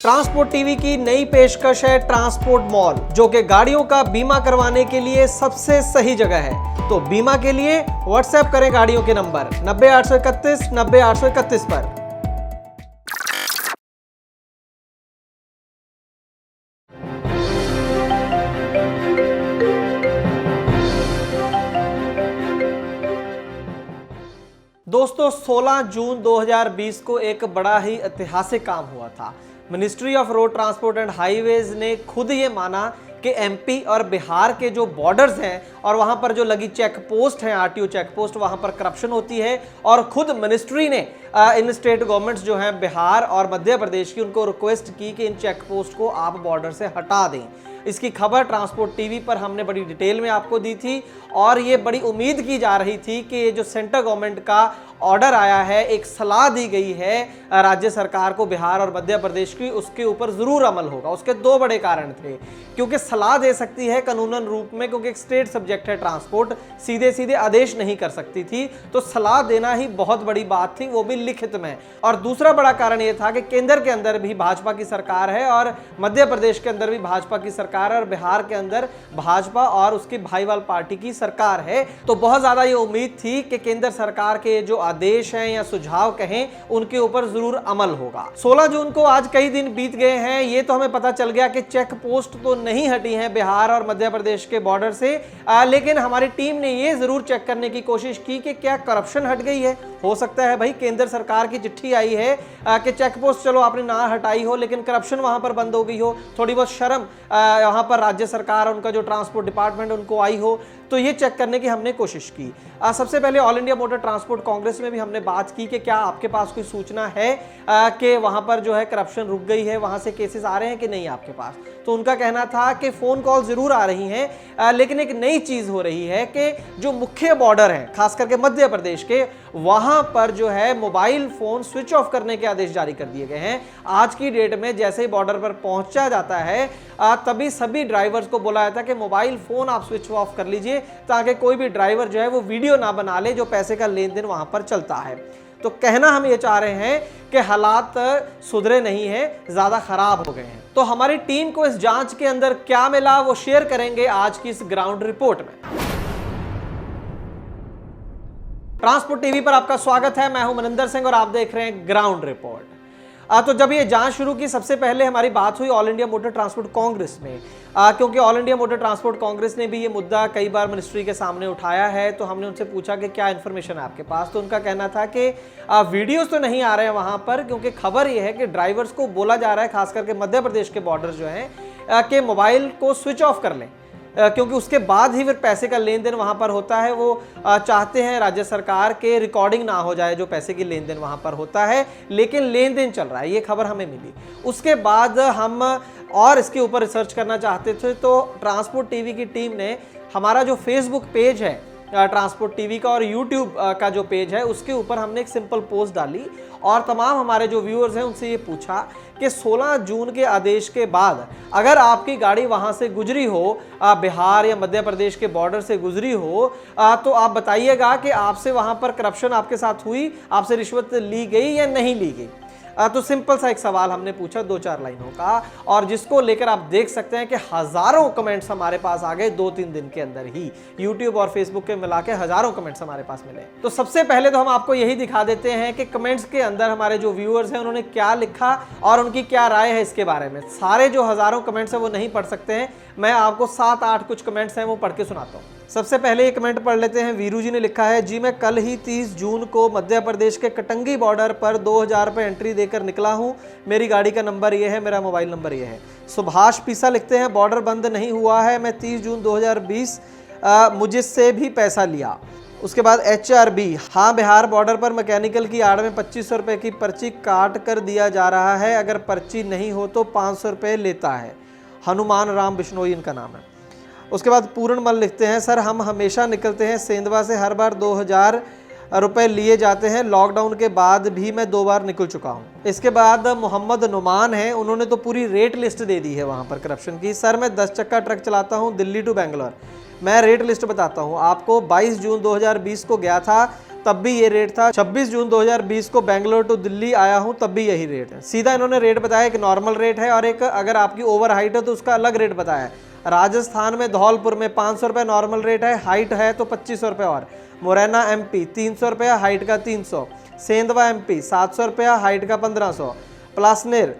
Transport TV की नई पेशकश है ट्रांसपोर्ट मॉल, जो कि गाड़ियों का बीमा करवाने के लिए सबसे सही जगह है। तो बीमा के लिए व्हाट्सएप करें गाड़ियों के नंबर 90 831 90 831 पर। दोस्तों 16 जून 2020 को एक बड़ा ही ऐतिहासिक काम हुआ था। Ministry of road transport and highways ने खुद ये माना कि एमपी और बिहार के जो बॉर्डर्स हैं और वहां पर जो लगी चेक पोस्ट हैं, आरटीओ चेक पोस्ट, वहां पर करप्शन होती है। और खुद मिनिस्ट्री ने इन स्टेट गवर्नमेंट्स जो हैं बिहार और मध्य प्रदेश की, उनको रिक्वेस्ट की कि इन चेक पोस्ट को आप बॉर्डर से हटा दें। इसकी खबर ट्रांसपोर्ट टीवी पर हमने बड़ी डिटेल में आपको दी थी और ये बड़ी उम्मीद की जा रही थी कि ये जो सेंट्रल गवर्नमेंट का ऑर्डर आया है, एक सलाह दी गई है राज्य सरकार को बिहार और मध्य प्रदेश की, उसके ऊपर जरूर अमल होगा। उसके दो बड़े कारण थे, क्योंकि सलाह दे सकती है कानूनन रूप में, क्योंकि एक स्टेट सब्जेक्ट है ट्रांसपोर्ट, सीधे सीधे आदेश नहीं कर सकती थी, तो सलाह देना ही बहुत बड़ी बात थी, वो भी लिखित में। और दूसरा बड़ा कारण ये था कि केंद्र के अंदर भी भाजपा की सरकार है और मध्य प्रदेश के अंदर भी भाजपा की सरकार है और बिहार के अंदर भाजपा और उसकी भाईवाल पार्टी की सरकार है। तो बहुत ज्यादा ये उम्मीद थी कि केंद्र सरकार के जो आदेश हैं या सुझाव कहें, उनके ऊपर जरूर अमल होगा। 16 जून को आज कई दिन बीत गए हैं, ये तो हमें पता चल गया कि चेक पोस्ट तो नहीं हटी हैं बिहार और मध्य प्रदेश के बॉर्डर से, लेकिन हमारी टीम ने ये जरूर चेक करने की कोशिश की कि क्या करप्शन हट गई है। हो सकता है भाई केंद्र सरकार की चिट्ठी आई है कि चेक पोस्ट चलो आपने ना हटाई हो, लेकिन करप्शन वहां पर बंद हो गई हो, थोड़ी बहुत शर्म यहाँ पर राज्य सरकार, उनका जो ट्रांसपोर्ट डिपार्टमेंट, उनको आई हो। तो ये चेक करने की हमने कोशिश की। सबसे पहले all India motor transport Congress में भी हमने बात की कि क्या आपके पास कोई सूचना है कि वहां पर जो है करप्शन रुक गई है, वहां से केसेस आ रहे हैं कि नहीं आपके पास। तो उनका कहना था कि फोन कॉल जरूर आ रही हैं, लेकिन एक नई चीज हो रही है कि जो मुख्य बॉर्डर है खास करके मध्य प्रदेश के, वहां पर जो है मोबाइल फोन स्विच ऑफ करने के आदेश जारी कर दिए गए हैं। आज की डेट में जैसे ही बॉर्डर पर पहुंचा जाता है, तभी सभी ड्राइवर्स को बोला जाता है कि मोबाइल फोन आप स्विच ऑफ कर लीजिए, ताकि कोई भी ड्राइवर जो है वो वीडियो ना बना ले जो पैसे का लेन देन वहां पर चलता है। तो कहना हम ये चाह रहे हैं कि हालात सुधरे नहीं हैं, ज्यादा खराब हो गए हैं। तो हमारी टीम को इस जांच के अंदर क्या मिला वो शेयर करेंगे आज की इस ग्राउंड रिपोर्ट में। ट्रांसपोर्ट टीवी पर आपका स्वागत है, मैं हूं मनिंदर सिंह और आप देख रहे हैं ग्राउंड रिपोर्ट। तो जब ये जांच शुरू की, सबसे पहले हमारी बात हुई all India motor transport Congress में, क्योंकि all India motor transport Congress ने भी ये मुद्दा कई बार मिनिस्ट्री के सामने उठाया है। तो हमने उनसे पूछा कि क्या इन्फॉर्मेशन है आपके पास। तो उनका कहना था कि वीडियोस तो नहीं आ रहे हैं वहां पर, क्योंकि खबर ये है कि ड्राइवर्स को बोला जा रहा है, खास करके मध्य प्रदेश के बॉर्डर जो हैं, कि मोबाइल को स्विच ऑफ कर लें, क्योंकि उसके बाद ही फिर पैसे का लेन देन वहां पर होता है। वो चाहते हैं राज्य सरकार के रिकॉर्डिंग ना हो जाए जो पैसे की लेन देन वहां पर होता है, लेकिन लेन देन चल रहा है, ये खबर हमें मिली। उसके बाद हम और इसके ऊपर रिसर्च करना चाहते थे, तो ट्रांसपोर्ट टीवी की टीम ने हमारा जो फेसबुक पेज है ट्रांसपोर्ट टीवी का और यूट्यूब का जो पेज है, उसके ऊपर हमने एक सिंपल पोस्ट डाली और तमाम हमारे जो व्यूअर्स हैं उनसे ये पूछा कि 16 जून के आदेश के बाद अगर आपकी गाड़ी वहां से गुजरी हो, बिहार या मध्य प्रदेश के बॉर्डर से गुजरी हो, तो आप बताइएगा कि आपसे वहां पर करप्शन आपके साथ हुई, आपसे रिश्वत ली गई या नहीं ली गई। तो सिंपल सा एक सवाल हमने पूछा 2-4 लाइनों का, और जिसको लेकर आप देख सकते हैं कि हजारों कमेंट्स हमारे पास आ गए 2-3 दिन के अंदर ही। यूट्यूब और फेसबुक के मिला के हजारों कमेंट्स हमारे पास मिले। तो सबसे पहले तो हम आपको यही दिखा देते हैं कि कमेंट्स के अंदर हमारे जो व्यूअर्स हैं उन्होंने क्या लिखा और उनकी क्या राय है इसके बारे में। सारे जो हजारों कमेंट्स हैं वो नहीं पढ़ सकते हैं, मैं आपको 7-8 कुछ कमेंट्स हैं वो पढ़ के सुनाता हूँ। सबसे पहले ये कमेंट पढ़ लेते हैं। वीरू जी ने लिखा है, जी मैं कल ही 30 जून को मध्य प्रदेश के कटंगी बॉर्डर पर 2000 रुपये एंट्री देकर निकला हूँ। मेरी गाड़ी का नंबर ये है, मेरा मोबाइल नंबर ये है। सुभाष पीसा लिखते हैं, बॉर्डर बंद नहीं हुआ है, मैं 30 जून 2020 मुझसे भी पैसा लिया। उसके बाद HRB, हाँ बिहार बॉर्डर पर मैकेनिकल की आड़ में 2500 रुपये की पर्ची काट कर दिया जा रहा है, अगर पर्ची नहीं हो तो 500 रुपये लेता है। हनुमान राम बिश्नोई इनका नाम है। उसके बाद पूर्ण मल लिखते हैं, सर हम हमेशा निकलते हैं सेंधवा से, हर बार 2000 रुपए लिए जाते हैं, लॉकडाउन के बाद भी मैं 2 बार निकल चुका हूं। इसके बाद मोहम्मद नुमान है, उन्होंने तो पूरी रेट लिस्ट दे दी है वहां पर करप्शन की। सर मैं 10 चक्का ट्रक चलाता हूं दिल्ली टू बेंगलोर, मैं रेट लिस्ट बताता हूं आपको। 22 जून 2020 को गया था, तब भी ये रेट था। 26 जून 2020 को बेंगलोर टू दिल्ली आया हूँ, तब भी यही रेट है। सीधा इन्होंने रेट बताया, एक नॉर्मल रेट है और एक अगर आपकी ओवर हाइट है तो उसका अलग रेट बताया है। राजस्थान में धौलपुर में 500 रुपये नॉर्मल रेट है, हाइट है तो 2500 रुपये और। मुरैना MP 300 रुपया, हाइट का 300। सेंधवा MP 700 रुपया, हाइट का 1500। प्लासनेर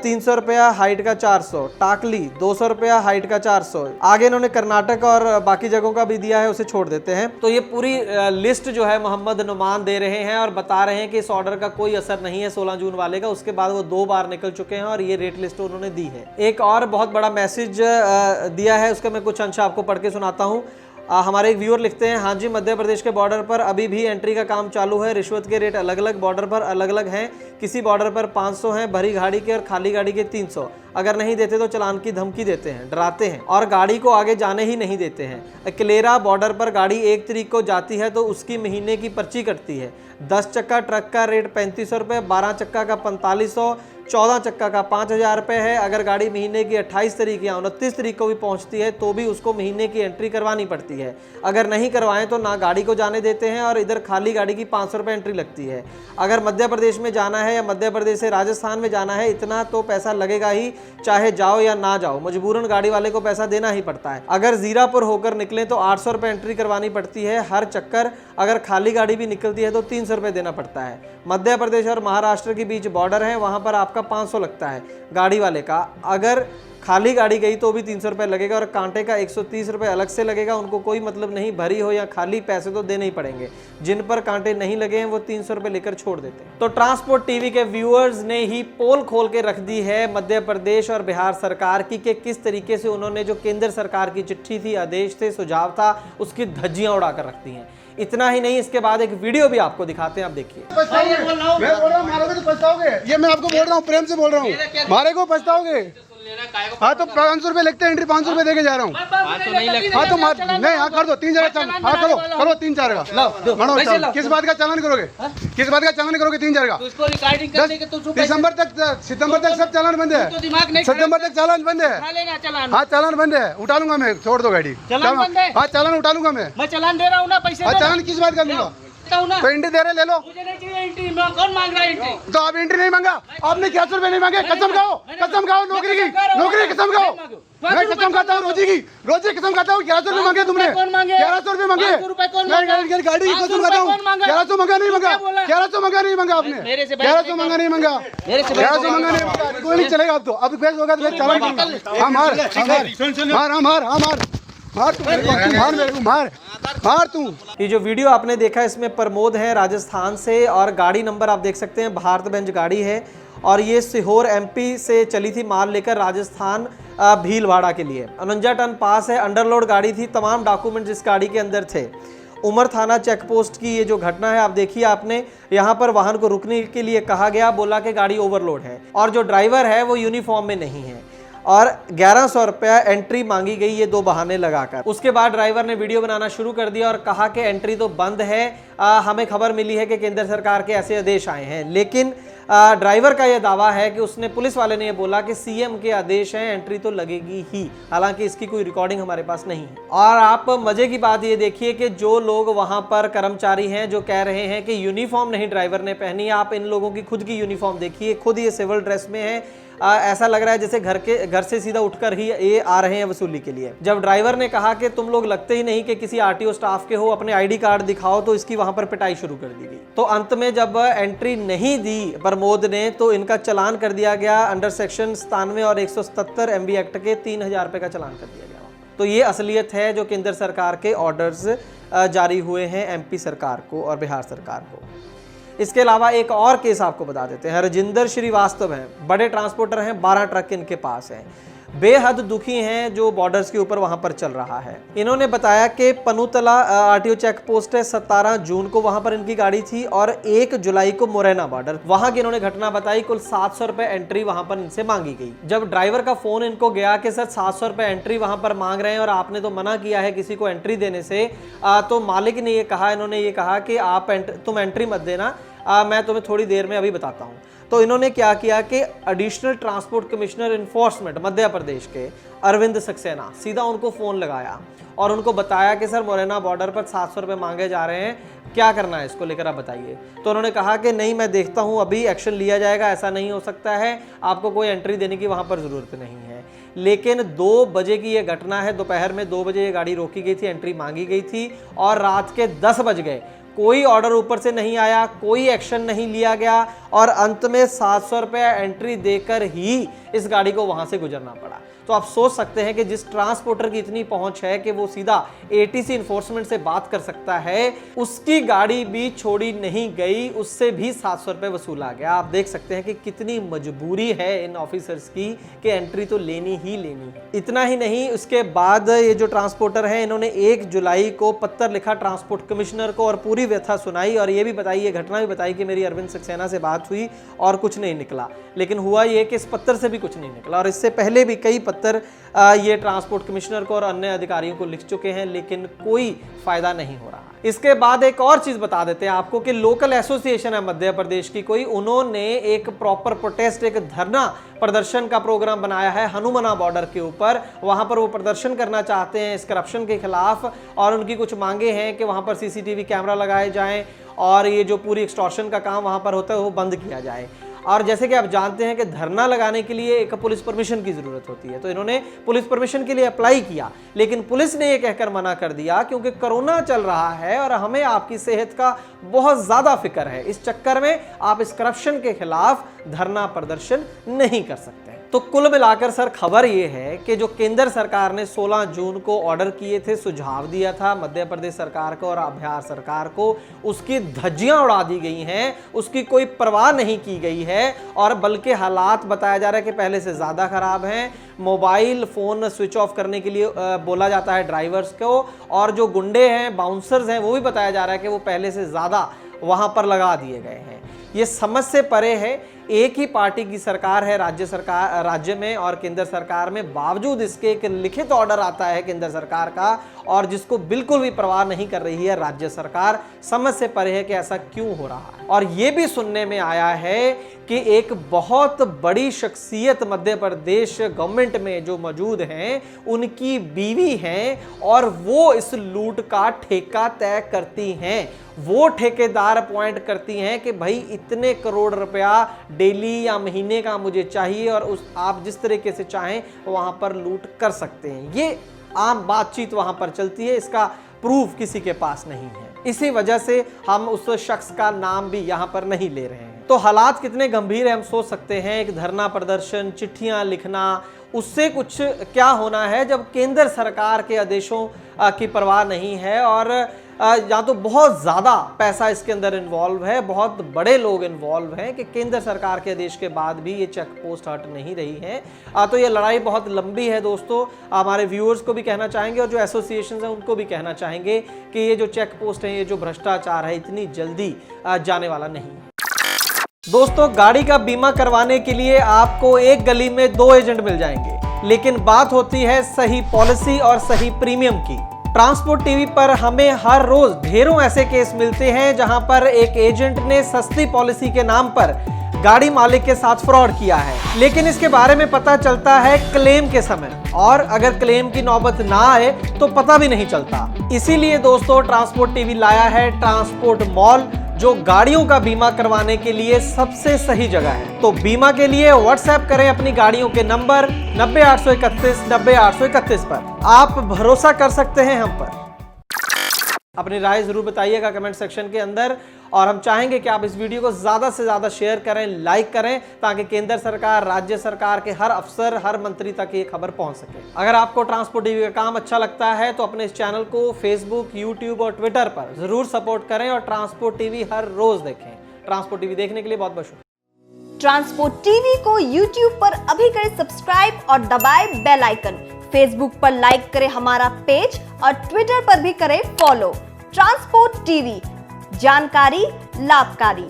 300 रुपया, हाइट का 400। टाकली 200 रुपया, हाइट का 400। आगे इन्होंने कर्नाटक और बाकी जगहों का भी दिया है, उसे छोड़ देते हैं। तो ये पूरी लिस्ट जो है मोहम्मद नुमान दे रहे हैं और बता रहे हैं कि इस ऑर्डर का कोई असर नहीं है 16 जून वाले का। उसके बाद वो 2 बार निकल चुके हैं और ये रेट लिस्ट उन्होंने दी है। एक और बहुत बड़ा मैसेज दिया है, उसका मैं कुछ अंश आपको पढ़ के सुनाता हूँ। हमारे एक व्यूअर लिखते हैं, हाँ जी, मध्य प्रदेश के बॉर्डर पर अभी भी एंट्री का काम चालू है। रिश्वत के रेट अलग अलग बॉर्डर पर अलग अलग हैं। किसी बॉर्डर पर 500 हैं, भरी गाड़ी के और खाली गाड़ी के 300। अगर नहीं देते तो चलान की धमकी देते हैं, डराते हैं और गाड़ी को आगे जाने ही नहीं देते हैं। क्लेरा बॉर्डर पर गाड़ी 1 तारीख को जाती है तो उसकी महीने की पर्ची कटती है। 10 चक्का ट्रक का रेट 3500 रुपये, 12 चक्का का 4500, 14 चक्का का 5000 रुपये है। अगर गाड़ी महीने की 28 तारीख या 29 तारीख को भी पहुंचती है तो भी उसको महीने की एंट्री करवानी पड़ती है। अगर नहीं करवाएं तो ना गाड़ी को जाने देते हैं और इधर खाली गाड़ी की 500 रुपये एंट्री लगती है। अगर मध्य प्रदेश में जाना है या मध्य प्रदेश से राजस्थान में जाना है, इतना तो पैसा लगेगा ही, चाहे जाओ या ना जाओ, मजबूरन गाड़ी वाले को पैसा देना ही पड़ता है। अगर जीरापुर होकर निकले तो 800 रुपये एंट्री करवानी पड़ती है हर चक्कर। अगर खाली गाड़ी भी निकलती है तो 300 रुपये देना पड़ता है। मध्य प्रदेश और महाराष्ट्र के बीच बॉर्डर है, वहां पर आपका 500 लगता है गाड़ी वाले का। अगर खाली गाड़ी गई तो भी 300 रुपये लगेगा और कांटे का 130 रुपये अलग से लगेगा। उनको कोई मतलब नहीं, भरी हो या खाली, पैसे तो देने ही पड़ेंगे। जिन पर कांटे नहीं लगे हैं वो 300 रुपये लेकर छोड़ देते हैं। तो ट्रांसपोर्ट टीवी के व्यूअर्स ने ही पोल खोल के रख दी है मध्य प्रदेश और बिहार सरकार की कि किस तरीके से उन्होंने जो केंद्र सरकार की चिट्ठी थी, आदेश थे, सुझाव था, उसकी धज्जियां उड़ाकर रख दी हैं। इतना ही नहीं, इसके बाद एक वीडियो भी आपको दिखाते हैं, आप देखिए। मैं बोल रहा हूँ मारोगे तो पछताओगे, ये मैं आपको बोल रहा हूँ, प्रेम से बोल रहा हूँ, मारे को पछताओगे। हाँ तो 500 रुपए लगते हैं एंट्री, 500 रुपए देके जा रहा हूँ। हाँ तो नहीं, हाँ कर दो 3 चार, हाँ करो 3 चार का लाओ। किस बात का चालान करोगे, किस बात का चालान करोगे? 3 चार का सितंबर तक सब चालान बंद है, सितंबर तक चालान बंद है। हाँ चालान बंद है, उठा लूंगा मैं, छोड़ दो गाड़ी। हाँ चालान उठा लूंगा मैं चालान दे रहा हूँ ना, पैसे। हाँ चालान किस बात का दूंगा? तो एंट्री दे रहे, ले लो। मुझे नहीं चाहिए एंट्री, कौन मांग रहा है एंट्री? तो आप एंट्री नहीं मांगा, आपने 1100 रुपए नहीं मांगे। कसम खाओ, कसम खाओ, नौकरी की कसम खाओ। मैं कसम खाता हूँ, रोजी कसम खाता हूँ। 1100 रुपए मांगे तुमने, 1100 रुपए मांगे। मैं गाड़ी की कसम खाता हूँ, 1100 मांगा नहीं मांगा, 1100 मांगा नहीं मांगा आपने, 1100 मांगा नहीं मांगा, 1100 मांगा नहीं मांगा। कोई नहीं चलेगा अब तो, अब बेस होगा तो चालान करूंगा। हाँ मार, मार तू। ये जो वीडियो आपने देखा इसमें प्रमोद है राजस्थान से और गाड़ी नंबर आप देख सकते हैं, भारतबेंज गाड़ी है और ये सीहोर MP से चली थी माल लेकर राजस्थान भीलवाड़ा के लिए। 49 टन पास है, अंडरलोड गाड़ी थी, तमाम डॉक्यूमेंट इस गाड़ी के अंदर थे। उमर थाना चेक पोस्ट की ये जो घटना है आप देखिए, आपने यहाँ पर वाहन को रुकने के लिए कहा गया, बोला कि गाड़ी ओवरलोड है और जो ड्राइवर है वो यूनिफॉर्म में नहीं है और 1100 रुपया एंट्री मांगी गई, ये 2 बहाने लगाकर। उसके बाद ड्राइवर ने वीडियो बनाना शुरू कर दिया और कहा कि एंट्री तो बंद है, हमें खबर मिली है कि केंद्र सरकार के ऐसे आदेश आए हैं। लेकिन ड्राइवर का यह दावा है कि उसने, पुलिस वाले ने यह बोला कि CM के आदेश हैं, एंट्री तो लगेगी ही। हालांकि इसकी कोई रिकॉर्डिंग हमारे पास नहीं है। और आप मजे की बात ये देखिए कि जो लोग वहां पर कर्मचारी हैं जो कह रहे हैं कि यूनिफॉर्म नहीं ड्राइवर ने पहनी, आप इन लोगों की खुद की यूनिफॉर्म देखिए, खुद ये सिविल ड्रेस में है। ऐसा लग रहा है जैसे घर से सीधा उठकर ही ये आ रहे हैं वसूली के लिए। जब ड्राइवर ने कहा कि तुम लोग लगते ही नहीं कि किसी RTO स्टाफ के हो, अपने ID कार्ड दिखाओ, तो इसकी वहां पर पिटाई शुरू कर दी गई। तो अंत में जब एंट्री नहीं दी प्रमोद ने तो इनका चालान कर दिया गया अंडर सेक्शन 97 और 177 MB एक्ट के 3000 रुपए का चालान कर दिया गया। तो ये असलियत है जो केंद्र सरकार के ऑर्डर्स जारी हुए हैं MP सरकार को और बिहार सरकार को। इसके अलावा एक और केस आपको बता देते हैं। राजेंद्र श्रीवास्तव हैं, बड़े ट्रांसपोर्टर हैं, 12 ट्रक इनके पास हैं, बेहद दुखी हैं जो बॉर्डर्स के ऊपर वहां पर चल रहा है। इन्होंने बताया कि पनुतला RTO चेक पोस्ट है, 17 जून को वहां पर इनकी गाड़ी थी और 1 जुलाई को मुरैना बॉर्डर, वहां की इन्होंने घटना बताई। कुल 700 रुपए एंट्री वहां पर इनसे मांगी गई। जब ड्राइवर का फोन इनको गया कि सर 700 रुपए एंट्री वहां पर मांग रहे हैं और आपने तो मना किया है किसी को एंट्री देने से, तो मालिक ने ये कहा, इन्होंने ये कहा कि तुम एंट्री मत देना, मैं तुम्हें थोड़ी देर में अभी बताता हूँ। तो इन्होंने क्या किया कि additional transport commissioner enforcement Madhya Pradesh के अरविंद सक्सेना, सीधा उनको फ़ोन लगाया और उनको बताया कि सर मुरैना बॉर्डर पर 700 रुपये मांगे जा रहे हैं, क्या करना है इसको लेकर आप बताइए। तो उन्होंने कहा कि नहीं, मैं देखता हूँ, अभी एक्शन लिया जाएगा, ऐसा नहीं हो सकता है, आपको कोई एंट्री देने की वहाँ पर ज़रूरत नहीं है। लेकिन 2 बजे की ये घटना है, दोपहर में 2 बजे ये गाड़ी रोकी गई थी, एंट्री मांगी गई थी और रात के 10 बज गए, कोई ऑर्डर ऊपर से नहीं आया, कोई एक्शन नहीं लिया गया और अंत में 700 रुपये एंट्री देकर ही इस गाड़ी को वहाँ से गुजरना पड़ा। तो आप सोच सकते हैं कि जिस ट्रांसपोर्टर की इतनी पहुंच है कि वो सीधा एटीसी इन्फोर्समेंट से बात कर सकता है, उसकी गाड़ी भी छोड़ी नहीं गई, उससे भी 700 रुपये वसूला गया। आप देख सकते हैं कि कितनी मजबूरी है इन ऑफिसर्स की कि एंट्री तो लेनी ही लेनी है। इतना ही नहीं, उसके बाद ये जो ट्रांसपोर्टर है, इन्होंने 1 जुलाई को पत्र लिखा ट्रांसपोर्ट कमिश्नर को और पूरी व्यथा सुनाई और ये भी बताई, ये घटना भी बताई कि मेरी अरविंद सक्सेना से बात हुई और कुछ नहीं निकला। लेकिन हुआ ये कि इस पत्र से भी कुछ नहीं निकला और इससे पहले भी कई पत्र ये ट्रांसपोर्ट कमिश्नर को और अन्य अधिकारियों को लिख चुके हैं, लेकिन कोई फायदा नहीं हो रहा। इसके बाद एक और चीज बता देते हैं आपको कि लोकल एसोसिएशन है मध्य प्रदेश की कोई, उन्होंने एक प्रॉपर प्रोटेस्ट, एक धरना प्रदर्शन का प्रोग्राम बनाया है हनुमाना बॉर्डर के ऊपर। वहां पर वो प्रदर्शन करना चाहते हैं इस करप्शन के खिलाफ और उनकी कुछ मांगे हैं कि वहां पर सीसीटीवी कैमरा लगाए जाएं और ये जो पूरी एक्सटॉर्शन का काम वहां पर होता है वो बंद किया जाए। और जैसे कि आप जानते हैं कि धरना लगाने के लिए एक पुलिस परमिशन की ज़रूरत होती है, तो इन्होंने पुलिस परमिशन के लिए अप्लाई किया, लेकिन पुलिस ने ये कहकर मना कर दिया क्योंकि कोरोना चल रहा है और हमें आपकी सेहत का बहुत ज़्यादा फिक्र है, इस चक्कर में आप इस करप्शन के खिलाफ धरना प्रदर्शन नहीं कर सकते। तो कुल मिलाकर सर खबर ये है कि जो केंद्र सरकार ने 16 जून को ऑर्डर किए थे, सुझाव दिया था मध्य प्रदेश सरकार को और बिहार सरकार को, उसकी धज्जियां उड़ा दी गई हैं, उसकी कोई परवाह नहीं की गई है और बल्कि हालात बताया जा रहा है कि पहले से ज़्यादा खराब हैं। मोबाइल फ़ोन स्विच ऑफ करने के लिए बोला जाता है ड्राइवर्स को और जो गुंडे हैं, बाउंसर्स हैं, वो भी बताया जा रहा है कि वो पहले से ज़्यादा वहाँ पर लगा दिए गए हैं। ये समझ से परे है, एक ही पार्टी की सरकार है राज्य में और केंद्र सरकार में, बावजूद इसके एक लिखित ऑर्डर आता है केंद्र सरकार का और जिसको बिल्कुल भी परवाह नहीं कर रही है राज्य सरकार। समझ से परे है कि ऐसा क्यों हो रहा है। और ये भी सुनने में आया है कि एक बहुत बड़ी शख्सियत मध्य प्रदेश गवर्नमेंट में जो मौजूद हैं, उनकी बीवी हैं और वो इस लूट का ठेका तय करती हैं, वो ठेकेदार अपॉइंट करती हैं कि भाई इतने करोड़ रुपया डेली या महीने का मुझे चाहिए और आप जिस तरीके से चाहें वहां पर लूट कर सकते हैं। ये आम बातचीत वहां पर चलती है, इसका प्रूफ किसी के पास नहीं है। इसी वजह से हम उस शख्स का नाम भी यहां पर नहीं ले रहे हैं। तो हालात कितने गंभीर है हम सोच सकते हैं। एक धरना प्रदर्शन, चिट्ठियां लिखना, उससे कुछ क्या होना है जब केंद्र सरकार के आदेशों की परवाह नहीं है और या तो बहुत ज़्यादा पैसा इसके अंदर इन्वॉल्व है, बहुत बड़े लोग इन्वॉल्व हैं कि केंद्र सरकार के आदेश के बाद भी ये चेक पोस्ट हट नहीं रही है। तो ये लड़ाई बहुत लंबी है दोस्तों। हमारे व्यूअर्स को भी कहना चाहेंगे और जो एसोसिएशन हैं उनको भी कहना चाहेंगे कि ये जो चेक पोस्ट है, ये जो भ्रष्टाचार है, इतनी जल्दी जाने वाला नहीं है। दोस्तों, गाड़ी का बीमा करवाने के लिए आपको एक गली में 2 एजेंट मिल जाएंगे, लेकिन बात होती है सही पॉलिसी और सही प्रीमियम की। ट्रांसपोर्ट टीवी पर हमें हर रोज ढेरों ऐसे केस मिलते हैं जहां पर एक एजेंट ने सस्ती पॉलिसी के नाम पर गाड़ी मालिक के साथ फ्रॉड किया है, लेकिन इसके बारे में पता चलता है क्लेम के समय और अगर क्लेम की नौबत ना आए तो पता भी नहीं चलता। इसीलिए दोस्तों ट्रांसपोर्ट टीवी लाया है ट्रांसपोर्ट मॉल, जो गाड़ियों का बीमा करवाने के लिए सबसे सही जगह है। तो बीमा के लिए व्हाट्सएप करें अपनी गाड़ियों के नंबर 90 831 90 831 पर। आप भरोसा कर सकते हैं हम पर। अपनी राय जरूर बताइएगा कमेंट सेक्शन के अंदर और हम चाहेंगे कि आप इस वीडियो को ज़्यादा से ज़्यादा शेयर करें, लाइक करें, ताकि केंद्र सरकार, राज्य सरकार के हर अफसर, हर मंत्री तक ये खबर पहुंच सके। अगर आपको ट्रांसपोर्ट टीवी का काम अच्छा लगता है तो अपने इस चैनल को फेसबुक, यूट्यूब और ट्विटर पर ज़रूर सपोर्ट करें और ट्रांसपोर्ट टीवी हर रोज़ देखें। ट्रांसपोर्ट टीवी देखने के लिए बहुत बहुत शुक्रिया। ट्रांसपोर्ट टीवी को यूट्यूब पर अभी करें सब्सक्राइब और दबाएं बेल आइकन। फेसबुक पर लाइक करें हमारा पेज और ट्विटर पर भी करें फॉलो। ट्रांसपोर्ट टीवी, जानकारी लाभकारी।